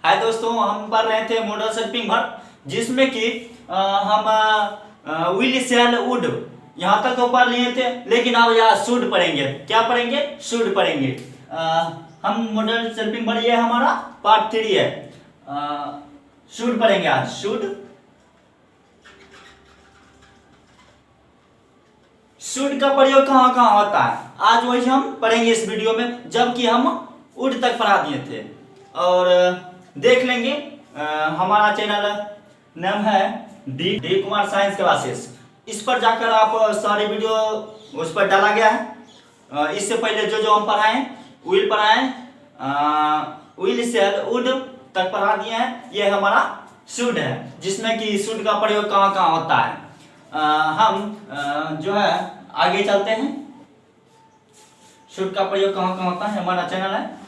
हाय दोस्तों, हम पढ़ रहे थे मॉडल शेल्फिंग वर्ब, जिसमें कि हम विल शैल वुड यहाँ तक तो पढ़ लिए थे, लेकिन अब यहाँ शुड पढ़ेंगे। क्या पढ़ेंगे? शुड पढ़ेंगे। हम मॉडल शेल्फिंग वर्ब, ये हमारा पार्ट 3 है। शुड पढ़ेंगे आज। शुड का प्रयोग कहाँ कहाँ होता है, आज वही हम पढ़ेंगे इस वीडियो में, जबकि हम वुड तक पढ़ा दिए थे। और देख लेंगे। हमारा चैनल नाम है डी कुमार साइंस क्लासेस। इस पर जाकर आप सारे वीडियो उस पर डाला गया है। इससे पहले जो हम पढ़ाएं, विल पढ़ाएं, विल शैल वुड तक पढ़ा दिए हैं। ये हमारा शुड है, जिसमें कि शुड का प्रयोग कहाँ कहाँ होता है। हम जो है आगे चलते हैं। शुड का प्रयोग कहाँ कहाँ होता है, हमारा चैनल है।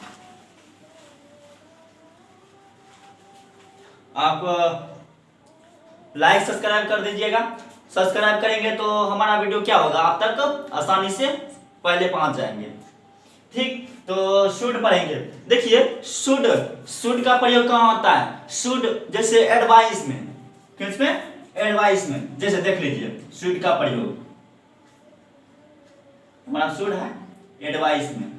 आप लाइक सब्सक्राइब कर दीजिएगा। सब्सक्राइब करेंगे तो हमारा वीडियो क्या होगा, आप तक आसानी से पहले पहुंच जाएंगे। ठीक, तो शुड पढ़ेंगे। देखिए, शुड का प्रयोग कहाँ होता है। शुड जैसे एडवाइस में, किसमें? एडवाइस में। जैसे देख लीजिए, शुड का प्रयोग हमारा शुड है एडवाइस में।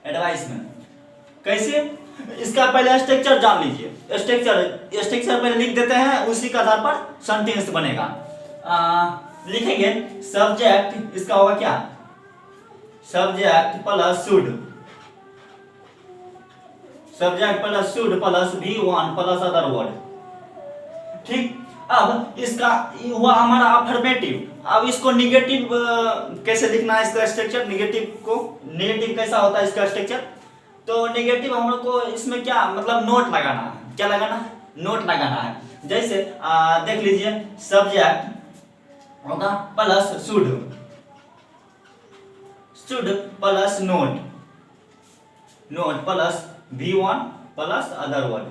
एडवाइस में कैसे? इसका पहले स्ट्रक्चर जान लीजिए। स्ट्रक्चर पहले लिख देते हैं, उसी के आधार पर सेंटेंस बनेगा। लिखेंगे सब्जेक्ट, इसका होगा क्या? Subject plus should. Subject plus should plus V1 plus other word. ठीक, अब इसका हुआ हमारा अफर्मेटिव। अब इसको निगेटिव कैसे लिखना है, इसका स्ट्रक्चर। निगेटिव कैसा होता है इसका स्ट्रक्चर? तो निगेटिव हम लोग को इसमें क्या मतलब नोट लगाना है। क्या लगाना है? नोट लगाना है। जैसे देख लीजिए, सब्जेक्ट होगा plus should plus note plus V1 plus other word.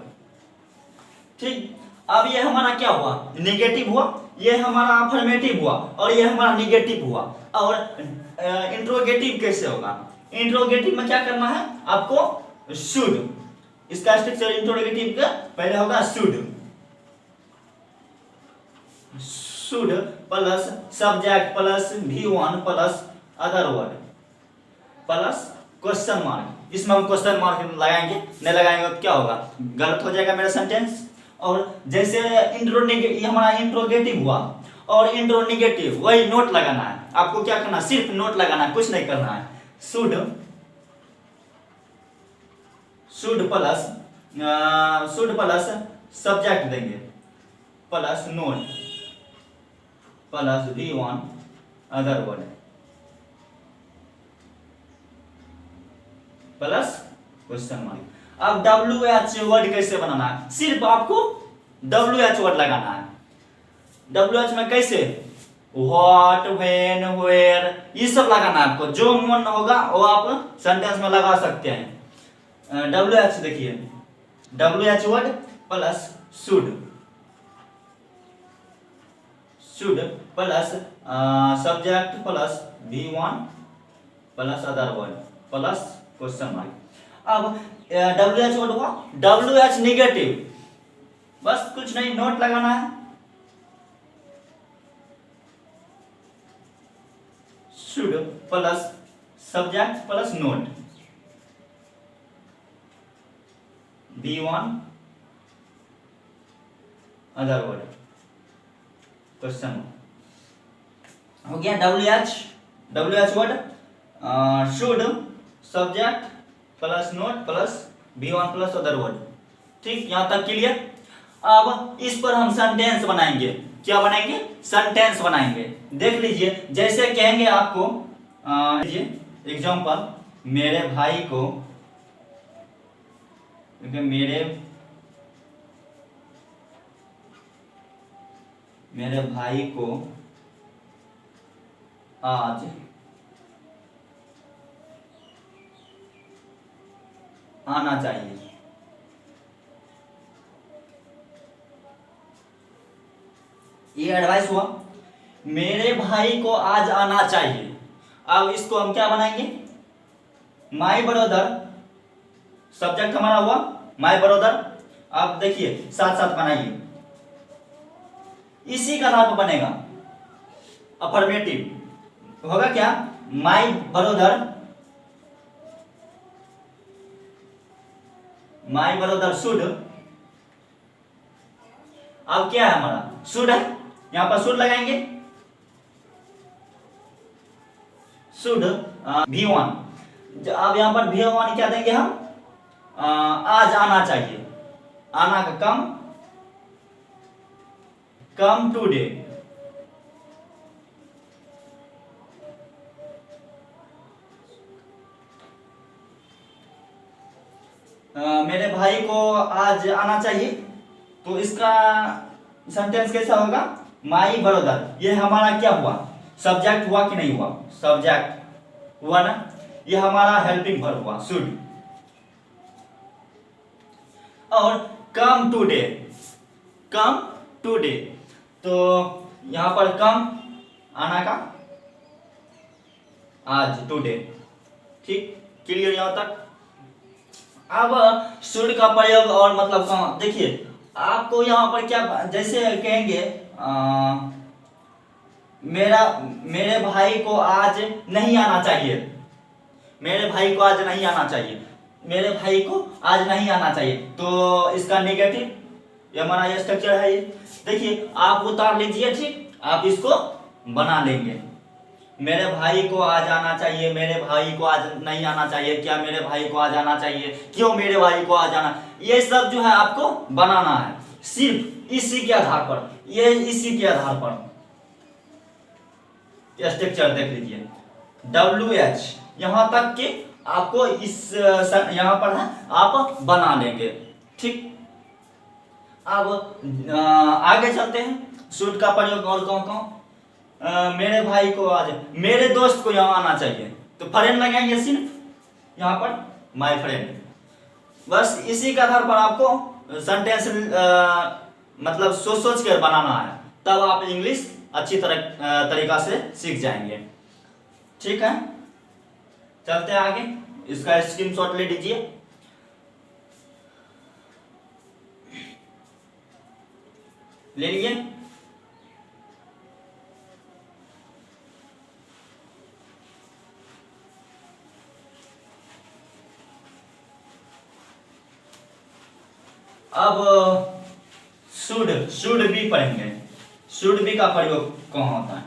ठीक, अब ये हमारा क्या हुआ? निगेटिव हुआ। ये हमारा अफर्मेटिव हुआ और ये हमारा निगेटिव हुआ। और इंट्रोगेटिव कैसे होगा? इंट्रोगेटिव में क्या करना है आपको? शुड। इसका स्ट्रक्चर इंट्रोगेटिव का पहले होगा should plus subject plus V1 plus other word plus question mark. इसमें हम क्वेश्चन मार्क लगाएंगे, नहीं लगाएंगे तो क्या होगा? गलत हो जाएगा मेरा सेंटेंस। और जैसे हमारा इंट्रोगेटिव हुआ और इंट्रोनिगेटिव, वही नोट लगाना है। आपको क्या करना है? सिर्फ नोट लगाना है, कुछ नहीं करना है। शुड प्लस सब्जेक्ट देंगे plus note plus V1 other word plus question mark. अब WH वर्ड कैसे बनाना है? सिर्फ आपको WH वर्ड लगाना है। WH में कैसे? व्हाट, व्हेन, वेयर, ये सब लगाना है आपको। जो मन होगा वो आप सेंटेंस में लगा सकते हैं। WH देखिए, WH word plus should plus subject plus V1 plus other word plus question mark. अब WH वर्ड हुआ। WH निगेटिव, बस कुछ नहीं, नोट लगाना है। Should plus subject plus note V1 other word question हो गया। WH word should subject plus note plus V1 plus other word. ठीक, यहां तक क्लियर। अब इस पर हम सेंटेंस बनाएंगे। क्या बनाएंगे? सेंटेंस बनाएंगे। देख लीजिए, जैसे कहेंगे आपको, एग्जांपल, मेरे भाई को, मेरे भाई को आज आना चाहिए। ये एडवाइस हुआ। मेरे भाई को आज आना चाहिए। अब इसको हम क्या बनाएंगे? माय ब्रदर सब्जेक्ट हमारा हुआ माय ब्रदर। आप देखिए साथ साथ बनाइए, इसी का आधार पर बनेगा अफर्मेटिव। होगा क्या, माय ब्रदर शुड। अब क्या है हमारा, शुड है, यहां पर शुड लगाएंगे, शुड V1। अब यहां पर V1 क्या देंगे हम, आज आना चाहिए, आना का कम टुडे। मेरे भाई को आज आना चाहिए, तो इसका सेंटेंस कैसा होगा, माई ब्रदर। ये हमारा क्या हुआ, सब्जेक्ट हुआ कि नहीं हुआ, सब्जेक्ट हुआ ना, ये हमारा हेल्पिंग वर्ब हुआ शुड। और कम टुडे, कम टुडे, तो यहां पर कम आना का, आज टुडे। ठीक, क्लियर यहां तक। अब शुड का प्रयोग और मतलब कहाँ, देखिए आपको यहाँ पर क्या, जैसे कहेंगे मेरे भाई को आज नहीं आना चाहिए, मेरे भाई को आज नहीं आना चाहिए, मेरे भाई को आज नहीं आना चाहिए, तो इसका नेगेटिव, ये हमारा ये स्ट्रक्चर है। ये देखिए आप उतार लीजिए, ठीक, आप इसको बना लेंगे। मेरे भाई को आज आना चाहिए, मेरे भाई को आज नहीं आना चाहिए, क्या मेरे भाई को आज आना चाहिए, क्यों मेरे भाई को आज आना, ये सब जो है आपको बनाना है सिर्फ इसी के आधार पर, ये इसी के आधार पर। स्ट्रक्चर देख लीजिए, WH यहां तक कि आपको इस यहां पर है आप बना लेंगे। ठीक, अब आगे चलते हैं, शुड का प्रयोग और कौन, मेरे भाई को आज, मेरे दोस्त को यहाँ आना चाहिए, तो फ्रेंड लगाएंगे सिर्फ यहाँ पर माय फ्रेंड। बस इसी के आधार पर आपको सेंटेंस मतलब सोच कर बनाना है, तब आप इंग्लिश अच्छी तरीका से सीख जाएंगे। ठीक है, चलते हैं आगे, इसका स्क्रीनशॉट ले लीजिए। ले लीजिए। अब शुड भी पढ़ेंगे, शुड भी का प्रयोग कहाँ होता है।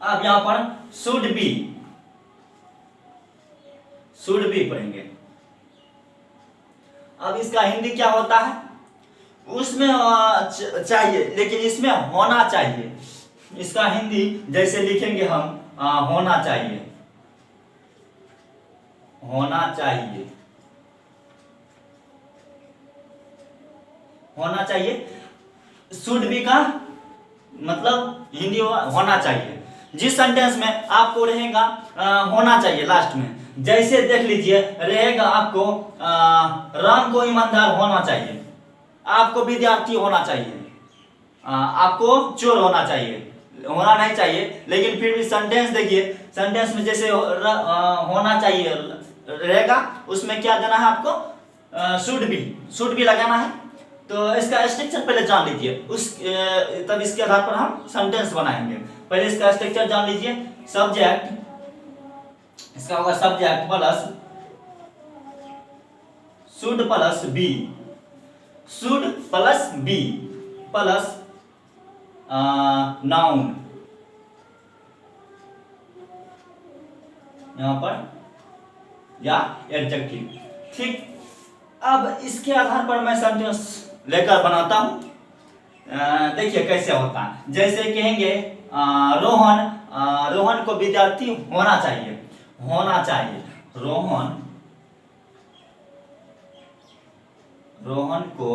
अब यहां पर शुड बी पढ़ेंगे। अब इसका हिंदी क्या होता है, उसमें चाहिए, लेकिन इसमें होना चाहिए। इसका हिंदी जैसे लिखेंगे हम, होना चाहिए, होना चाहिए, होना चाहिए। शुड बी का मतलब हिंदी होना चाहिए। जिस सेंटेंस में आपको रहेगा होना चाहिए लास्ट में, जैसे देख लीजिए रहेगा आपको राम को ईमानदार होना चाहिए, आपको विद्यार्थी होना चाहिए, आपको चोर होना चाहिए, होना नहीं चाहिए, लेकिन फिर भी सेंटेंस देखिए, सेंटेंस में जैसे होना चाहिए रहेगा, उसमें क्या देना है आपको, शुड भी लगाना है। तो इसका स्ट्रक्चर पहले जान लीजिए, तब इसके आधार पर हम सेंटेंस बनाएंगे। पहले इसका स्ट्रक्चर जान लीजिए, सब्जेक्ट, इसका होगा subject plus should plus be, should plus be plus noun, यहां पर या एडजेक्टिव। ठीक, अब इसके आधार पर मैं सेंटेंस लेकर बनाता हूं। देखिए कैसे होता है, जैसे कहेंगे रोहन को विद्यार्थी होना चाहिए, रोहन को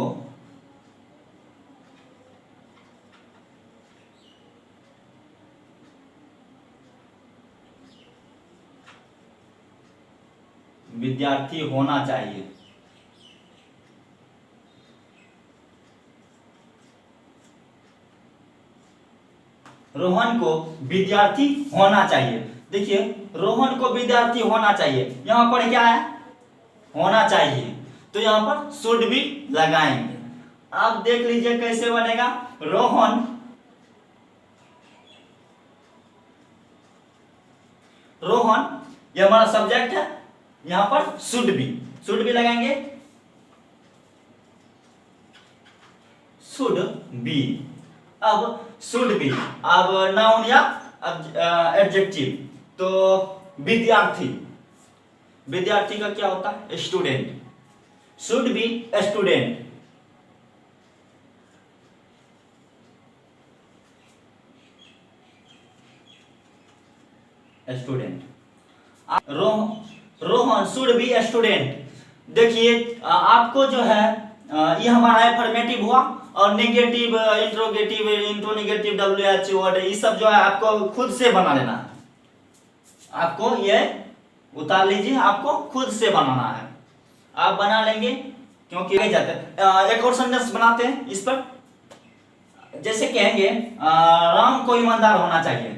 विद्यार्थी होना चाहिए, रोहन को विद्यार्थी होना चाहिए। देखिए रोहन को विद्यार्थी होना चाहिए, यहाँ पर क्या है, होना चाहिए, तो यहाँ पर शुड भी लगाएंगे। आप देख लीजिए कैसे बनेगा, रोहन ये हमारा सब्जेक्ट है, यहाँ पर शुड भी लगाएंगे, शुड बी। अब शुड बी, अब नाउन या एडजेक्टिव, तो विद्यार्थी का क्या होता है, student, should be student. Rohan should be student. देखिए आपको जो है ये हमारा एफर्मेटिव हुआ, और नेगेटिव, इंट्रोगेटिव, इंट्रोनेगेटिव, WH वर्ड, ये सब जो है आपको खुद से बना लेना है, आपको ये उतार लीजिए, आपको खुद से बनाना है, आप बना लेंगे क्योंकि नहीं जाते। एक और सेंटेंस बनाते हैं इस पर, जैसे कहेंगे राम को ईमानदार होना चाहिए,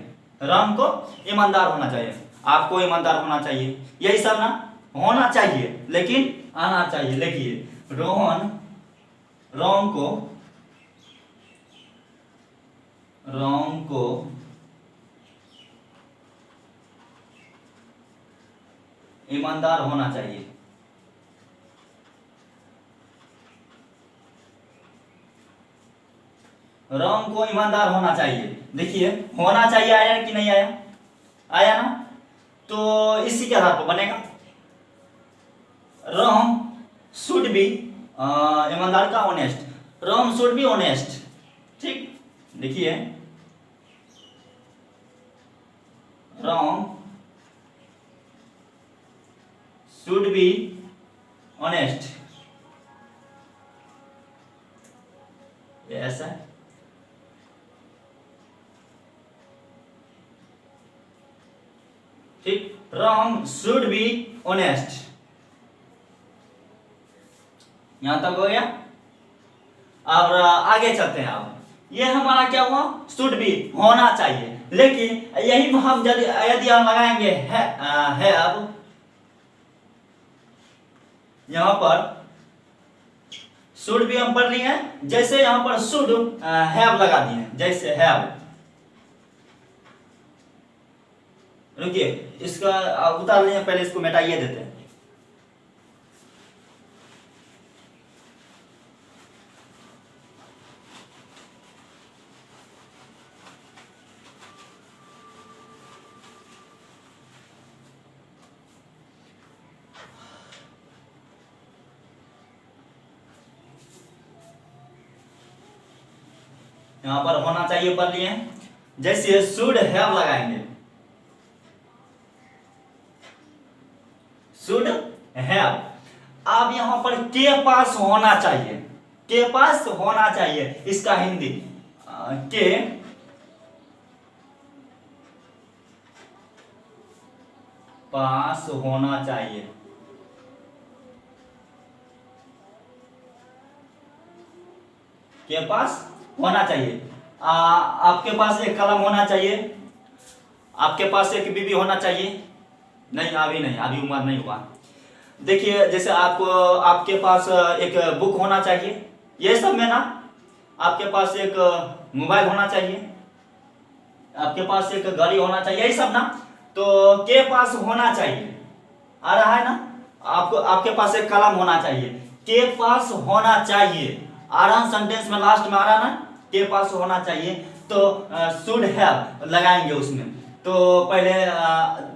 राम को ईमानदार होना चाहिए, आपको ईमानदार होना चाहिए, यही सब ना, होना चाहिए लेकिन आना चाहिए। देखिए रोहन राम को ईमानदार होना चाहिए, राम को ईमानदार होना चाहिए। देखिए होना चाहिए आया कि नहीं आया, आया ना, तो इसी के आधार पर बनेगा, राम शुड बी, ईमानदार का honest, Ram should be honest. ठीक, देखिए राम शुड बी ऑनेस्ट, ऐसा है। ठीक, राम शुड बी ऑनेस्ट, यहां तक हो गया। अब आगे चलते हैं। अब ये हमारा क्या हुआ, शुड बी, होना चाहिए, लेकिन यही हम यदि हम लगाएंगे है, अब यहां पर शुड भी हम पढ़ रही हैं, जैसे यहां पर शुड हैव लगा दिए, जैसे हैव, रुकिए इसका उतार लें, पहले इसको मिटाइए देते हैं। यहां पर होना चाहिए पढ़ लिए, जैसे शुड हैव लगाएंगे, शुड हैव। अब यहां पर के पास होना चाहिए, के पास होना चाहिए, इसका हिंदी के पास होना चाहिए, के पास होना चाहिए। आपके पास एक कलम होना चाहिए, आपके पास एक बीबी होना चाहिए, नहीं अभी नहीं, अभी उम्र नहीं हुआ। देखिए जैसे आपको आपके पास एक बुक होना चाहिए, ये सब में ना, आपके पास एक मोबाइल होना चाहिए, आपके पास एक गाड़ी होना चाहिए, यही सब ना, तो के पास होना चाहिए आ रहा है ना। आपको आपके पास एक कलम होना चाहिए, के पास होना चाहिए, आ रहा सेंटेंस में लास्ट में आ रहा ना, के पास होना चाहिए, तो शुड हैव लगाएंगे उसमें। तो पहले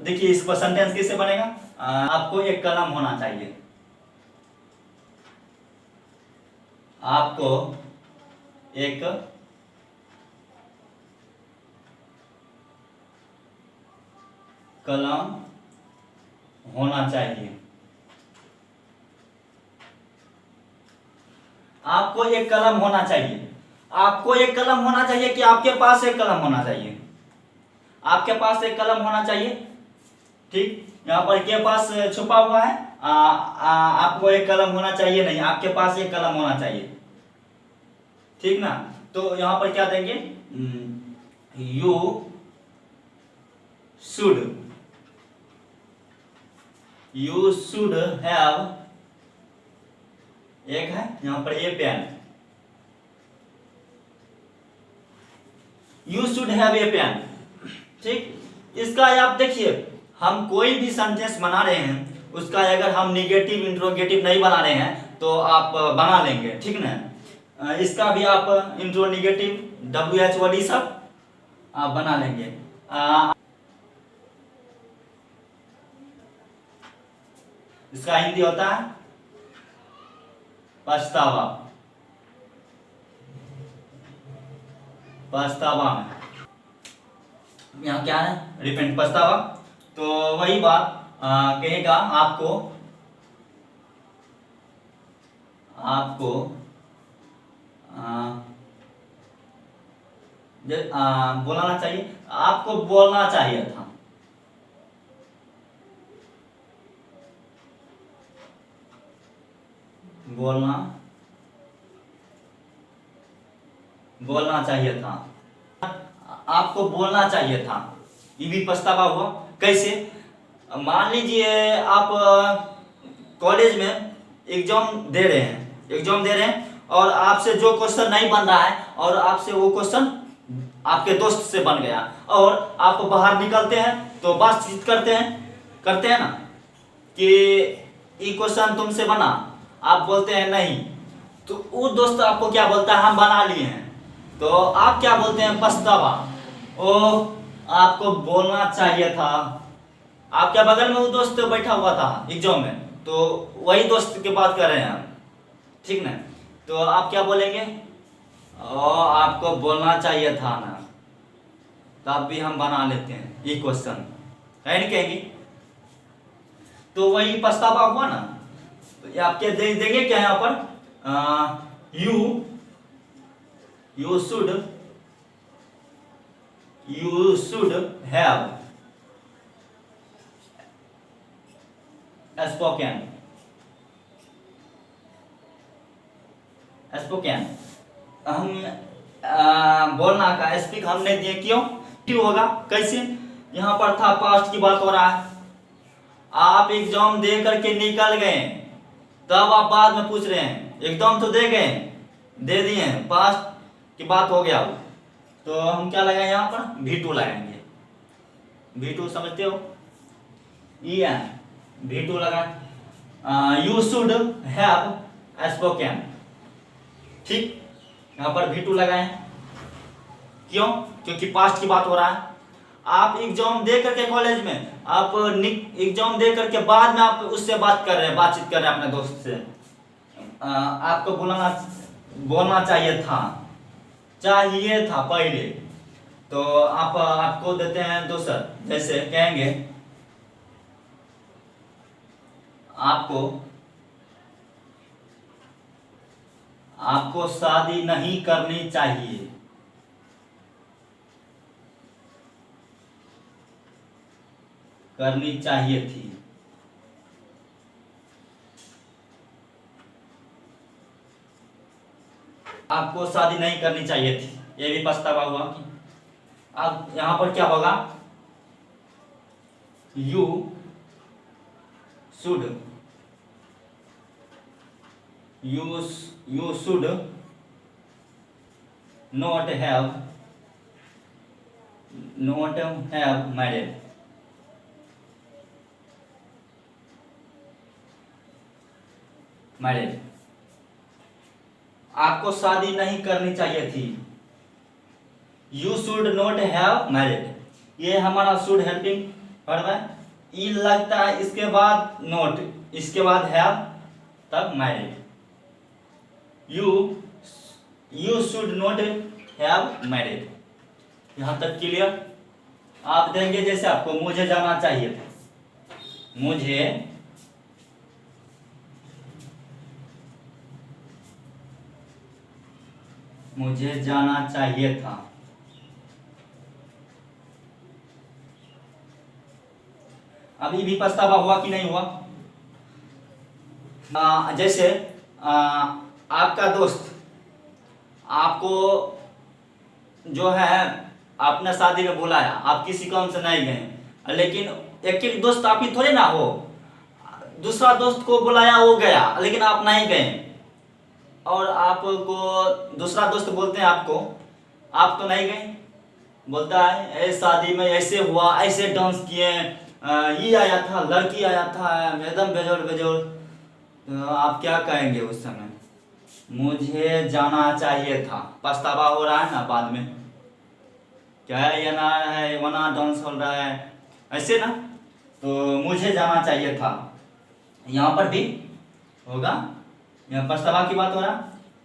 देखिए इस पर सेंटेंस कैसे बनेगा, आपको एक कलम होना चाहिए, आपको एक कलम होना चाहिए, आपको एक कलम होना चाहिए, आपको एक कलम होना चाहिए कि आपके पास एक कलम होना चाहिए, आपके पास एक कलम होना चाहिए। ठीक, यहाँ पर के पास छुपा हुआ है, आपको एक कलम होना चाहिए, नहीं आपके पास एक कलम होना चाहिए, ठीक ना। तो यहाँ पर क्या देंगे, you should, you should have, एक है यहां पर a pen, you should have a pen. ठीक, इसका आप देखिए, हम कोई भी सेंटेंस बना रहे हैं उसका अगर हम निगेटिव इंट्रोगेटिव नहीं बना रहे हैं तो आप बना लेंगे, ठीक ना। इसका भी आप इंट्रोनिगेटिव WH सब आप बना लेंगे। इसका हिंदी होता है पछतावा, पछतावा में यहाँ क्या है, रिपेंट, पछतावा। तो वही बात कहेगा आपको, आपको बोलना चाहिए, आपको बोलना चाहिए था, बोलना चाहिए था, आपको बोलना चाहिए था। ये भी पछतावा हुआ। कैसे, मान लीजिए आप कॉलेज में एग्जाम दे रहे हैं और आपसे जो क्वेश्चन नहीं बन रहा है और आपसे वो क्वेश्चन आपके दोस्त से बन गया और आप बाहर निकलते हैं तो बातचीत करते हैं ना कि ये क्वेश्चन तुमसे बना, आप बोलते हैं नहीं, तो वो दोस्त आपको क्या बोलता है, हम बना लिए हैं, तो आप क्या बोलते हैं, पछतावा। ओ, आपको बोलना चाहिए था। आपके बगल में वो दोस्त बैठा हुआ था एग्जाम में, तो वही दोस्त की बात कर रहे हैं हम, ठीक ना। तो आप क्या बोलेंगे, आपको बोलना चाहिए था ना, तब भी हम बना लेते हैं ये क्वेश्चन, है नहीं कहेंगे। तो वही पछतावा हुआ ना। तो ये आपके देंगे क्या यहाँ पर, यू शुड हैव spoken, हम बोलना का स्पीक हमने दिए, क्यों होगा, कैसे, यहाँ पर था पास्ट की बात हो रहा है, आप एग्जाम दे करके निकल गए, तब आप बाद में पूछ रहे हैं, एग्जाम तो दे गए, दे दिए, पास्ट की बात हो गया। तो हम क्या लगाए यहाँ पर, V2 लगाएंगे। V2 समझते हो, V2 लगा, यू शुड हैव स्पोकन, ठीक, यहाँ पर V2 लगाए। क्यों, क्योंकि पास्ट की बात हो रहा है। आप एग्जाम दे करके कॉलेज में, आप एग्जाम दे करके बाद में आप उससे बातचीत कर रहे हैं अपने दोस्त से, आपको बोलना चाहिए था पहले, तो आपको देते हैं दूसर, जैसे कहेंगे आपको शादी नहीं करनी चाहिए, करनी चाहिए थी। आपको शादी नहीं करनी चाहिए थी, ये भी पछतावा हुआ। अब यहां पर क्या होगा, you should not have married, आपको शादी नहीं करनी चाहिए थी। You should not have married, ये हमारा शुड हेल्पिंग वर्ब है, ई लगता है इसके बाद नॉट, इसके बाद हैव, तब married. You should not have married, यहां तक क्लियर। आप देंगे जैसे आपको मुझे जाना चाहिए था, मुझे जाना चाहिए था। अभी भी पछतावा हुआ कि नहीं हुआ। जैसे आपका दोस्त आपको जो है आपने शादी में बुलाया, आप किसी काम से नहीं गए, लेकिन एक दोस्त आप ही थोड़े ना हो, दूसरा दोस्त को बुलाया, वो गया, लेकिन आप नहीं गए, और आपको दूसरा दोस्त बोलते हैं आपको, आप तो नहीं गए, बोलता है ए शादी में ऐसे हुआ, ऐसे डांस किए, ये आया था, लड़की आया था, एकदम बेजोड़ बेजोड़। तो आप क्या कहेंगे उस समय? मुझे जाना चाहिए था। पछतावा हो रहा है ना बाद में, क्या है ये ना है, वना डांस हो रहा है, ऐसे ना, तो मुझे जाना चाहिए था। यहाँ पर भी होगा, यहाँ पछतावा की बात हो रहा,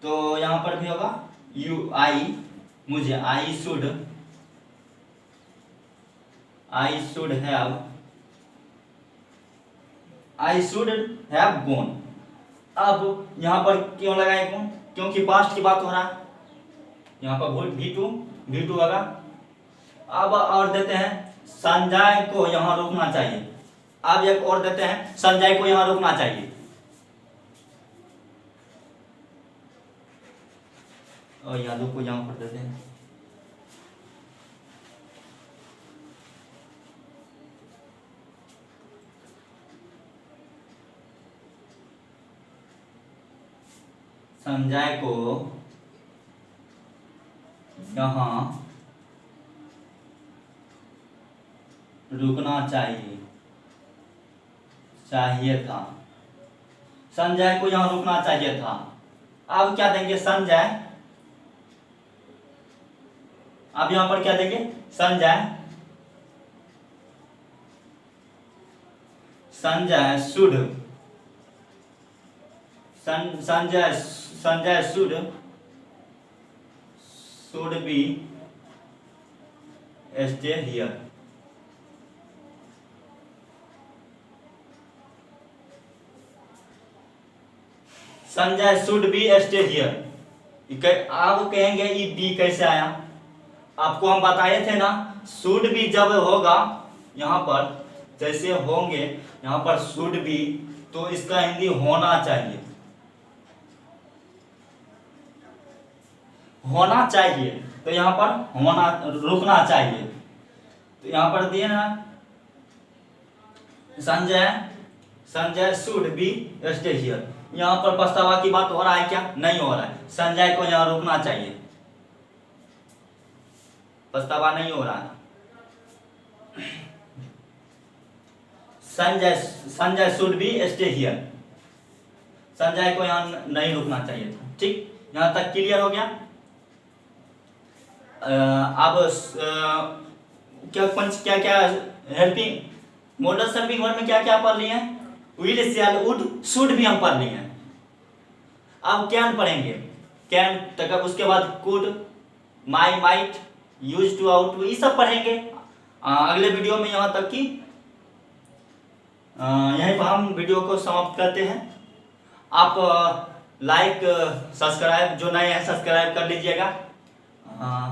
तो यहाँ पर भी होगा यू आई, मुझे आई शुड हैव गॉन। अब यहाँ पर क्यों लगाए गॉन? क्योंकि पास्ट की बात हो रहा है, यहाँ पर भी टू होगा। अब और देते हैं संजय को यहाँ रुकना चाहिए। अब एक और देते हैं संजय को यहाँ रुकना चाहिए, और यादव को यहाँ पर देते हैं संजय को यहाँ रुकना चाहिए था। संजय को यहाँ रुकना चाहिए था। अब क्या देंगे? संजय, अब यहाँ पर क्या देंगे? Sanjay should be stay here. Sanjay should be stay here. आप कहेंगे ये बी कैसे आया? आपको हम बताए थे ना, शुड बी जब होगा यहाँ पर, जैसे होंगे यहाँ पर शुड बी, तो इसका हिंदी होना चाहिए, तो यहाँ पर रुकना चाहिए। तो यहाँ पर दिए ना, Sanjay should be stay here. यहाँ पर पछतावा की बात हो रहा है क्या? नहीं हो रहा है। संजय को यहाँ रुकना चाहिए, पछतावा नहीं हो रहा है। Sanjay should be stay here, Sanjay को यहाँ नहीं रुकना चाहिए था। ठीक, यहाँ तक क्लियर हो गया। अब क्या क्या हेल्पिंग मॉडल सर्विंग वर्ब में क्या क्या पढ़ लिए हैं? विल, शैल, वुड, शुड भी हम पढ़ लिए हैं। अब कैन पढ़ेंगे, कैन तक, उसके बाद could, may, might, used to, ought to, ये सब पढ़ेंगे अगले वीडियो में। यहाँ तक कि यहीं पर हम वीडियो को समाप्त करते हैं। आप लाइक, सब्सक्राइब, जो नए हैं सब्सक्राइब कर लीजिएगा।